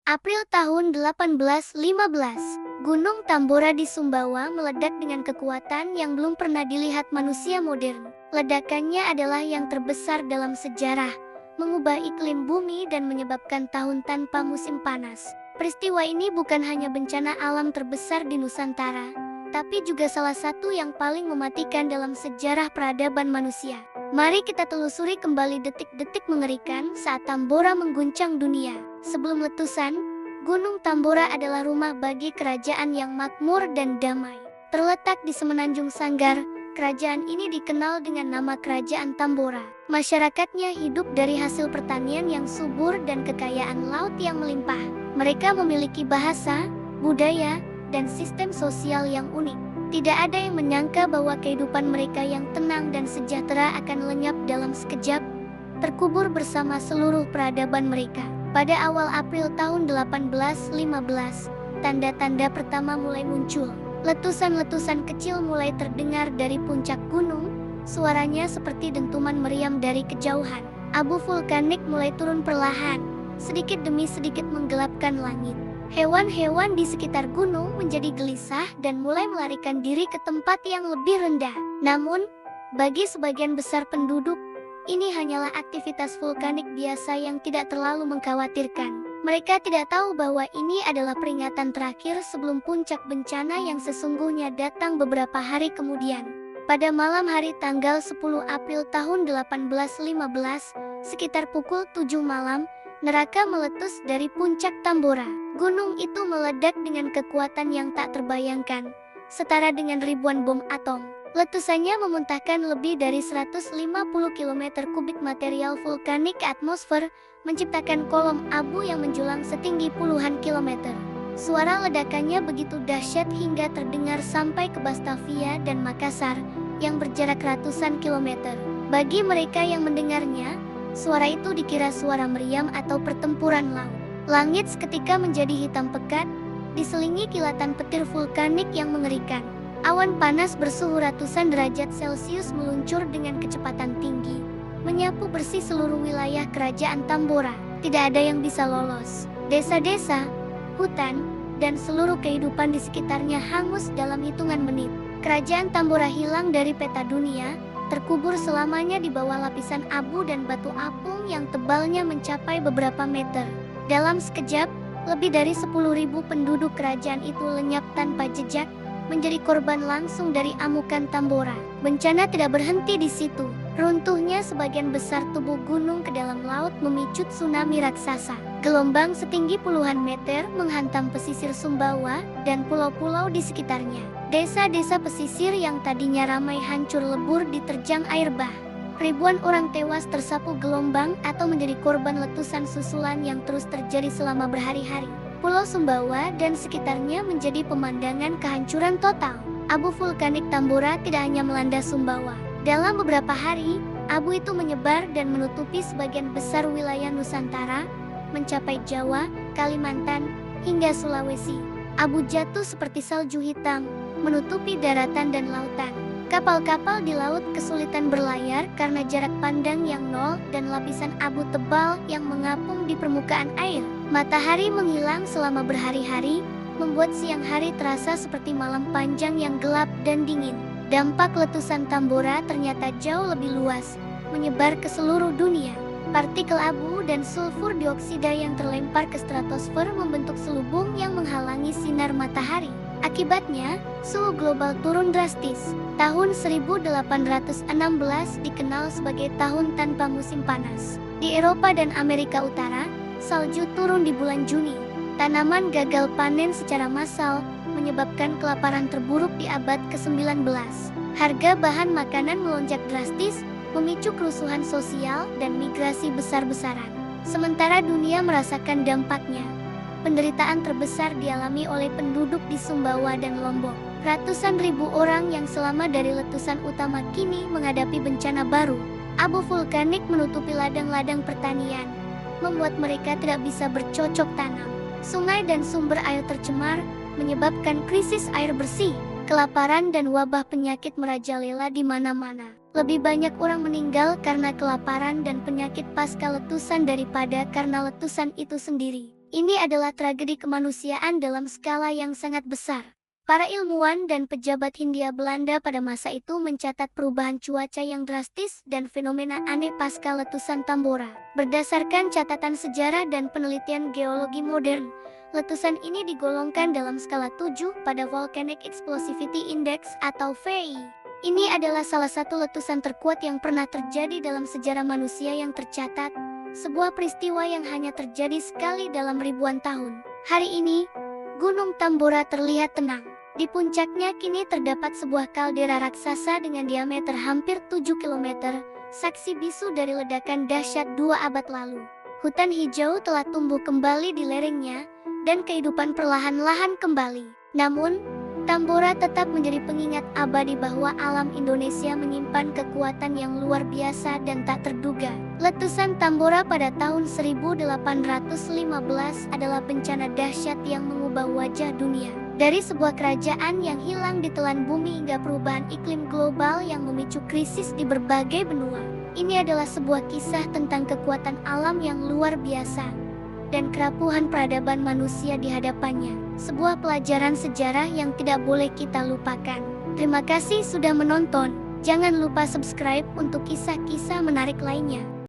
April tahun 1815, Gunung Tambora di Sumbawa meledak dengan kekuatan yang belum pernah dilihat manusia modern. Ledakannya adalah yang terbesar dalam sejarah, mengubah iklim bumi dan menyebabkan tahun tanpa musim panas. Peristiwa ini bukan hanya bencana alam terbesar di Nusantara, tapi juga salah satu yang paling mematikan dalam sejarah peradaban manusia. Mari kita telusuri kembali detik-detik mengerikan saat Tambora mengguncang dunia. Sebelum letusan, Gunung Tambora adalah rumah bagi kerajaan yang makmur dan damai. Terletak di semenanjung Sanggar, kerajaan ini dikenal dengan nama Kerajaan Tambora. Masyarakatnya hidup dari hasil pertanian yang subur dan kekayaan laut yang melimpah. Mereka memiliki bahasa, budaya, dan sistem sosial yang unik. Tidak ada yang menyangka bahwa kehidupan mereka yang tenang dan sejahtera akan lenyap dalam sekejap, terkubur bersama seluruh peradaban mereka. Pada awal April tahun 1815, tanda-tanda pertama mulai muncul. Letusan-letusan kecil mulai terdengar dari puncak gunung, suaranya seperti dentuman meriam dari kejauhan. Abu vulkanik mulai turun perlahan, sedikit demi sedikit menggelapkan langit. Hewan-hewan di sekitar gunung menjadi gelisah dan mulai melarikan diri ke tempat yang lebih rendah. Namun, bagi sebagian besar penduduk, ini hanyalah aktivitas vulkanik biasa yang tidak terlalu mengkhawatirkan. Mereka tidak tahu bahwa ini adalah peringatan terakhir sebelum puncak bencana yang sesungguhnya datang beberapa hari kemudian. Pada malam hari tanggal 10 April tahun 1815, sekitar pukul 7 malam, neraka meletus dari puncak Tambora. Gunung itu meledak dengan kekuatan yang tak terbayangkan, setara dengan ribuan bom atom. Letusannya memuntahkan lebih dari 150 km kubik material vulkanik ke atmosfer, menciptakan kolom abu yang menjulang setinggi puluhan kilometer. Suara ledakannya begitu dahsyat hingga terdengar sampai ke Batavia dan Makassar, yang berjarak ratusan kilometer. Bagi mereka yang mendengarnya, suara itu dikira suara meriam atau pertempuran laut. Langit seketika menjadi hitam pekat, diselingi kilatan petir vulkanik yang mengerikan. Awan panas bersuhu ratusan derajat Celcius meluncur dengan kecepatan tinggi, menyapu bersih seluruh wilayah kerajaan Tambora. Tidak ada yang bisa lolos. Desa-desa, hutan, dan seluruh kehidupan di sekitarnya hangus dalam hitungan menit. Kerajaan Tambora hilang dari peta dunia, terkubur selamanya di bawah lapisan abu dan batu apung yang tebalnya mencapai beberapa meter. Dalam sekejap, lebih dari 10.000 penduduk kerajaan itu lenyap tanpa jejak, menjadi korban langsung dari amukan Tambora. Bencana tidak berhenti di situ. Runtuhnya sebagian besar tubuh gunung ke dalam laut memicu tsunami raksasa. Gelombang setinggi puluhan meter menghantam pesisir Sumbawa dan pulau-pulau di sekitarnya. Desa-desa pesisir yang tadinya ramai hancur lebur diterjang air bah. Ribuan orang tewas tersapu gelombang atau menjadi korban letusan susulan yang terus terjadi selama berhari-hari. Pulau Sumbawa dan sekitarnya menjadi pemandangan kehancuran total. Abu vulkanik Tambora tidak hanya melanda Sumbawa. Dalam beberapa hari, abu itu menyebar dan menutupi sebagian besar wilayah Nusantara, mencapai Jawa, Kalimantan, hingga Sulawesi. Abu jatuh seperti salju hitam, menutupi daratan dan lautan. Kapal-kapal di laut kesulitan berlayar karena jarak pandang yang nol dan lapisan abu tebal yang mengapung di permukaan air. Matahari menghilang selama berhari-hari, membuat siang hari terasa seperti malam panjang yang gelap dan dingin. Dampak letusan Tambora ternyata jauh lebih luas, menyebar ke seluruh dunia. Partikel abu dan sulfur dioksida yang terlempar ke stratosfer membentuk selubung yang menghalangi sinar matahari. Akibatnya, suhu global turun drastis. Tahun 1816 dikenal sebagai tahun tanpa musim panas. Di Eropa dan Amerika Utara, salju turun di bulan Juni. Tanaman gagal panen secara massal, menyebabkan kelaparan terburuk di abad ke-19. Harga bahan makanan melonjak drastis, memicu kerusuhan sosial dan migrasi besar-besaran. Sementara dunia merasakan dampaknya. Penderitaan terbesar dialami oleh penduduk di Sumbawa dan Lombok. Ratusan ribu orang yang selamat dari letusan utama kini menghadapi bencana baru. Abu vulkanik menutupi ladang-ladang pertanian, membuat mereka tidak bisa bercocok tanam. Sungai dan sumber air tercemar, menyebabkan krisis air bersih. Kelaparan dan wabah penyakit merajalela di mana-mana. Lebih banyak orang meninggal karena kelaparan dan penyakit pasca letusan daripada karena letusan itu sendiri. Ini adalah tragedi kemanusiaan dalam skala yang sangat besar. Para ilmuwan dan pejabat Hindia Belanda pada masa itu mencatat perubahan cuaca yang drastis dan fenomena aneh pasca letusan Tambora. Berdasarkan catatan sejarah dan penelitian geologi modern, letusan ini digolongkan dalam skala 7 pada Volcanic Explosivity Index atau VI. Ini adalah salah satu letusan terkuat yang pernah terjadi dalam sejarah manusia yang tercatat, sebuah peristiwa yang hanya terjadi sekali dalam ribuan tahun. Hari ini, Gunung Tambora terlihat tenang. Di puncaknya kini terdapat sebuah kaldera raksasa dengan diameter hampir 7 km, saksi bisu dari ledakan dahsyat 2 abad lalu. Hutan hijau telah tumbuh kembali di lerengnya, dan kehidupan perlahan-lahan kembali. Namun, Tambora tetap menjadi pengingat abadi bahwa alam Indonesia menyimpan kekuatan yang luar biasa dan tak terduga. Letusan Tambora pada tahun 1815 adalah bencana dahsyat yang mengubah wajah dunia. Dari sebuah kerajaan yang hilang ditelan bumi hingga perubahan iklim global yang memicu krisis di berbagai benua. Ini adalah sebuah kisah tentang kekuatan alam yang luar biasa dan kerapuhan peradaban manusia di hadapannya. Sebuah pelajaran sejarah yang tidak boleh kita lupakan. Terima kasih sudah menonton. Jangan lupa subscribe untuk kisah-kisah menarik lainnya.